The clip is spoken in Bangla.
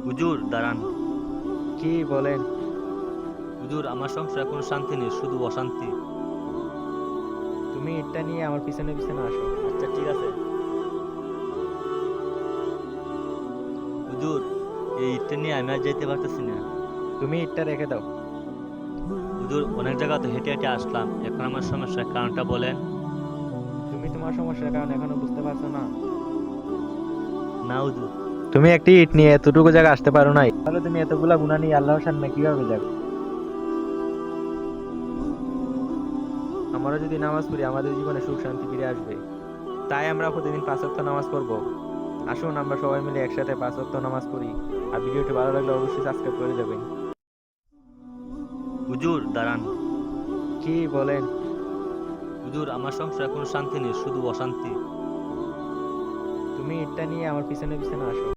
হুজুর দাঁড়ান। কি বলেন? হুজুর, আমার সংসারে কোনো শান্তি নেই, শুধু অশান্তি। তুমি এটা নিয়ে আমার পিছনে পিছনে আসো। আচ্ছা ঠিক আছে। হুজুর, এই ইটটা নিয়ে আমি আর যেতে পারতেছি না। তুমি এটা রেখে দাও। হুজুর, অনেক জায়গা তো হেঁটে হেঁটে আসলাম, এখন আমার সমস্যার কারণটা বলেন। তুমি তোমার সমস্যার কারণ এখনো বুঝতে পারছো না? না হুজুর। তুমি একটি ইট নিয়ে এতটুকু জায়গা আসতে পারো নাই, তাহলে তুমি এতগুলা গুনাহ নিয়ে আল্লাহর সামনে কিভাবে যাবে? আমরা যদি নামাজ পড়ি আমাদের জীবনে সুখ শান্তি ফিরে আসবে। তাই আমরা প্রতিদিন 5 ওয়াক্ত নামাজ পড়বো। আসুন আমরা সবাই মিলে একসাথে 5 ওয়াক্ত নামাজ পড়ি। আর ভিডিওটি ভালো লাগলে অবশ্যই সাবস্ক্রাইব করে দেবেন। হুজুর দাঁড়ান। কি বলেন? হুজুর, আমার সংসারে কোনো শান্তি নেই, শুধু অশান্তি। তুমি এটা নিয়ে আমার পিছনে পিছনে আসো।